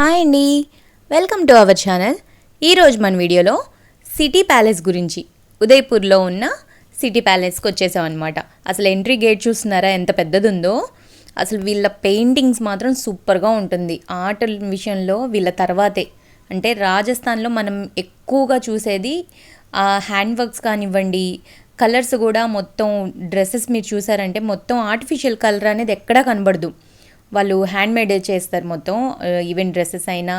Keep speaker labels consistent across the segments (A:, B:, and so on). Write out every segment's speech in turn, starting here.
A: Hi అండి, welcome to our channel. ఈరోజు మన వీడియోలో సిటీ ప్యాలెస్ గురించి, ఉదయ్పూర్లో ఉన్న సిటీ ప్యాలెస్కి వచ్చేసాం అనమాట. అసలు ఎంట్రీ గేట్ చూస్తున్నారా ఎంత పెద్దది ఉందో. అసలు వీళ్ళ పెయింటింగ్స్ మాత్రం సూపర్గా ఉంటుంది. ఆర్ట్ విషయంలో వీళ్ళ తర్వాతే. అంటే రాజస్థాన్లో మనం ఎక్కువగా చూసేది హ్యాండ్ వర్క్స్ కానివ్వండి, కలర్స్ కూడా మొత్తం డ్రెస్సెస్ మీరు చూసారంటే మొత్తం ఆర్టిఫిషియల్ కలర్ అనేది ఎక్కడా కనబడదు. వాళ్ళు హ్యాండ్ మేడ్ చేస్తారు మొత్తం. ఈవెన్ డ్రెస్సెస్ అయినా,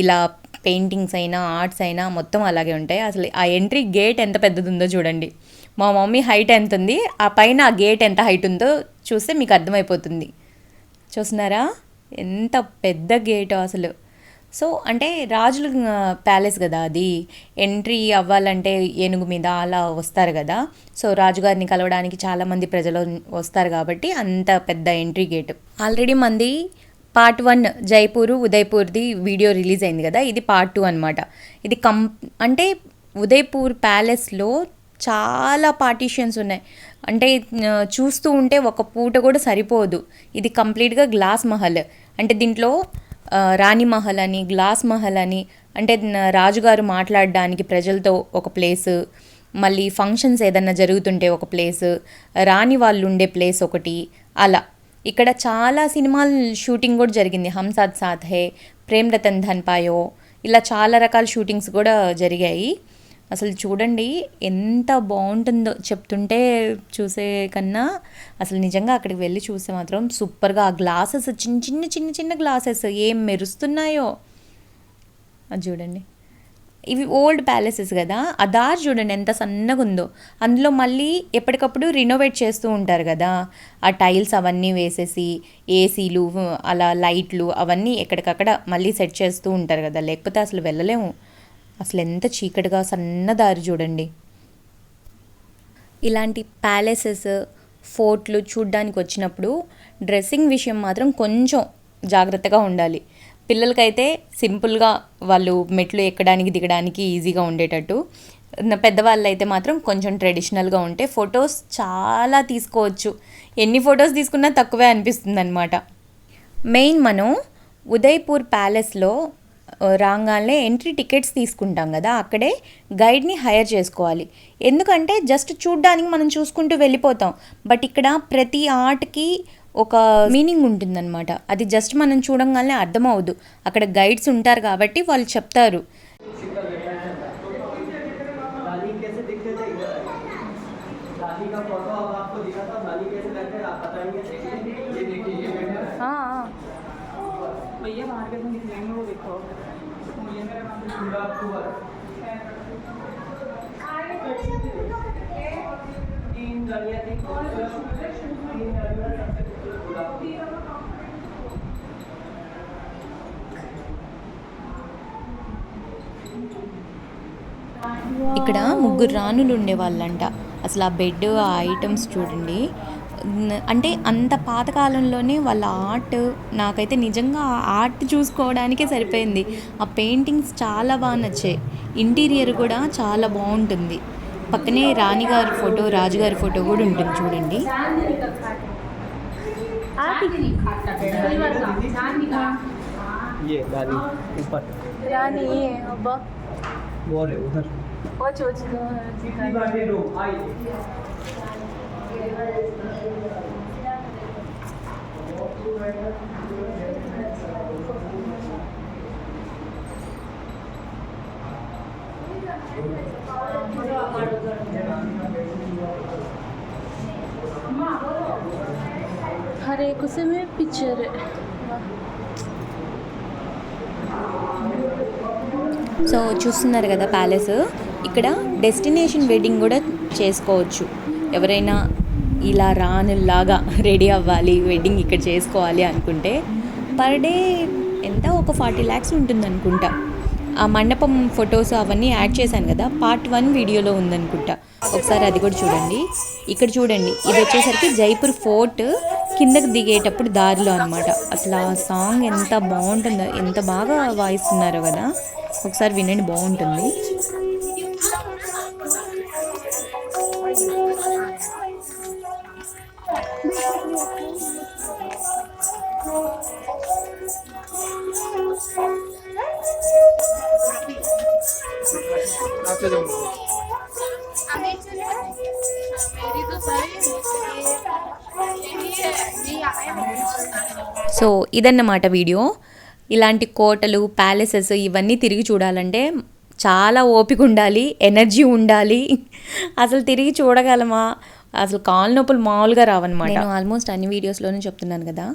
A: ఇలా పెయింటింగ్స్ అయినా, ఆర్ట్స్ అయినా మొత్తం అలాగే ఉంటాయి. అసలు ఆ ఎంట్రీ గేట్ ఎంత పెద్దది ఉందో చూడండి. మా మమ్మీ హైట్ ఎంత ఉంది, ఆ పైన ఆ గేట్ ఎంత హైట్ ఉందో చూస్తే మీకు అర్థమైపోతుంది. చూస్తున్నారా ఎంత పెద్ద గేట్ అసలు. సో అంటే రాజుల ప్యాలెస్ కదా అది. ఎంట్రీ అవ్వాలంటే ఏనుగు మీద అలా వస్తారు కదా. సో రాజుగారిని కలవడానికి చాలామంది ప్రజలు వస్తారు కాబట్టి అంత పెద్ద ఎంట్రీ గేట్. ఆల్రెడీ మంది పార్ట్ 1 జైపూరు ఉదయ్పూర్ది వీడియో రిలీజ్ అయింది కదా, ఇది పార్ట్ 2 అనమాట. ఇది అంటే ఉదయ్పూర్ ప్యాలెస్లో చాలా పార్టీషన్స్ ఉన్నాయి. అంటే చూస్తూ ఉంటే ఒక పూట కూడా సరిపోదు. ఇది కంప్లీట్గా గ్లాస్ మహల్. అంటే దీంట్లో రాణి మహల్ అని, గ్లాస్ మహల్ అని, అంటే రాజుగారు మాట్లాడడానికి ప్రజలతో ఒక ప్లేసు, మళ్ళీ ఫంక్షన్స్ ఏదన్నా జరుగుతుంటే ఒక ప్లేసు, రాణి వాళ్ళు ఉండే ప్లేస్ ఒకటి, అలా. ఇక్కడ చాలా సినిమాల షూటింగ్ కూడా జరిగింది. హమ్ సాత్ సాత్ హై, ప్రేమ్ రతన్ ధన్ పాయో, ఇలా చాలా రకాల షూటింగ్స్ కూడా జరిగాయి. అసలు చూడండి ఎంత బాగుంటుందో, చెప్తుంటే చూసే కన్నా అసలు నిజంగా అక్కడికి వెళ్ళి చూస్తే మాత్రం సూపర్గా. ఆ గ్లాసెస్ చిన్న చిన్న చిన్న చిన్న గ్లాసెస్ ఏం మెరుస్తున్నాయో అది చూడండి. ఇవి ఓల్డ్ ప్యాలెసెస్ కదా, ఆ దారి చూడండి ఎంత సన్నగా ఉందో. అందులో మళ్ళీ ఎప్పటికప్పుడు రినోవేట్ చేస్తూ ఉంటారు కదా, ఆ టైల్స్ అవన్నీ వేసేసి, ఏసీలు అలా లైట్లు అవన్నీ ఎక్కడికక్కడ మళ్ళీ సెట్ చేస్తూ ఉంటారు కదా, లేకపోతే అసలు వెళ్ళలేము. అసలు ఎంత చీకటిగా సన్న దారి చూడండి. ఇలాంటి ప్యాలెసెస్, ఫోర్ట్లు చూడ్డానికి వచ్చినప్పుడు డ్రెస్సింగ్ విషయం మాత్రం కొంచెం జాగ్రత్తగా ఉండాలి. పిల్లలకైతే సింపుల్గా వాళ్ళు మెట్లు ఎక్కడానికి దిగడానికి ఈజీగా ఉండేటట్టు, పెద్దవాళ్ళు అయితే మాత్రం కొంచెం ట్రెడిషనల్గా ఉంటే ఫొటోస్ చాలా తీసుకోవచ్చు. ఎన్ని ఫొటోస్ తీసుకున్నా తక్కువే అనిపిస్తుంది అనమాట. మెయిన్ మనం ఉదయ్పూర్ ప్యాలెస్లో రాగానే ఎంట్రీ టికెట్స్ తీసుకుంటాం కదా, అక్కడే గైడ్ని హైర్ చేసుకోవాలి. ఎందుకంటే జస్ట్ చూడ్డానికి మనం చూసుకుంటూ వెళ్ళిపోతాం. బట్ ఇక్కడ ప్రతి ఆర్ట్కి ఒక మీనింగ్ ఉంటుందన్నమాట. అది జస్ట్ మనం చూడంగానే అర్థమవుదు. అక్కడ గైడ్స్ ఉంటారు కాబట్టి వాళ్ళు చెప్తారు.
B: भैया मार्केट में निकलेंगे वो देखो
A: ఇక్కడ ముగ్గురు రాణులు ఉండేవాళ్ళంట. అసలు ఆ బెడ్, ఆ ఐటమ్స్ చూడండి. అంటే అంత పాతకాలంలోనే వాళ్ళ ఆర్ట్ నాకైతే నిజంగా ఆ ఆర్ట్ చూసుకోవడానికే సరిపోయింది. ఆ పెయింటింగ్స్ చాలా బాగా నచ్చాయి. ఇంటీరియర్ కూడా చాలా బాగుంటుంది. పక్కనే రాణిగారి ఫోటో, రాజుగారి ఫోటో కూడా ఉంటుంది చూడండి.
B: हर एक उसमें पिक्चर
A: సో చూస్తున్నారు కదా ప్యాలెస్. ఇక్కడ డెస్టినేషన్ వెడ్డింగ్ కూడా చేసుకోవచ్చు. ఎవరైనా ఇలా రానులాగా రెడీ అవ్వాలి, వెడ్డింగ్ ఇక్కడ చేసుకోవాలి అనుకుంటే పర్ డే ఎంత ఒక 40 lakhs ఉంటుంది అనుకుంటా. ఆ మండపం ఫొటోస్ అవన్నీ యాడ్ చేశాను కదా, పార్ట్ 1 వీడియోలో ఉందనుకుంటా. ఒకసారి అది కూడా చూడండి. ఇక్కడ చూడండి, ఇది వచ్చేసరికి జైపూర్ ఫోర్ట్ కిందకి దిగేటప్పుడు దారిలో అనమాట. అసలు ఆ సాంగ్ ఎంత బాగుంటుందో, ఎంత బాగా వాయిస్తున్నారో కదా, ఒకసారి వినండి, బాగుంటుంది.
C: Thank you. बच्चे जो
B: मेरी तो सारी यही है नहीं आए
A: సో ఇదన్నమాట వీడియో. ఇలాంటి కోటలు, ప్యాలెసెస్ ఇవన్నీ తిరిగి చూడాలంటే చాలా ఓపిక ఉండాలి, ఎనర్జీ ఉండాలి. అసలు తిరిగి చూడగలమా? అసలు కాళ్ళు నొప్పులు మామూలుగా రావన్నమాట. నేను ఆల్మోస్ట్ అన్ని వీడియోస్లోనూ చెప్తున్నాను కదా,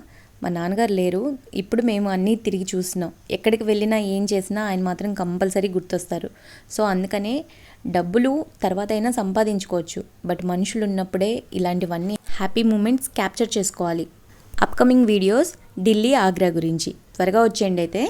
A: మా నాన్నగారు లేరు, ఇప్పుడు మేము అన్నీ తిరిగి చూస్తున్నాం. ఎక్కడికి వెళ్ళినా ఏం చేసినా ఆయన మాత్రం కంపల్సరీ గుర్తొస్తారు. సో అందుకనే డబ్బులు తర్వాత అయినా సంపాదించుకోవచ్చు, బట్ మనుషులు ఉన్నప్పుడే ఇలాంటివన్నీ హ్యాపీ మూమెంట్స్ క్యాప్చర్ చేసుకోవాలి. అప్కమింగ్ వీడియోస్ ఢిల్లీ, ఆగ్రా గురించి త్వరగా వచ్చేయండి అయితే.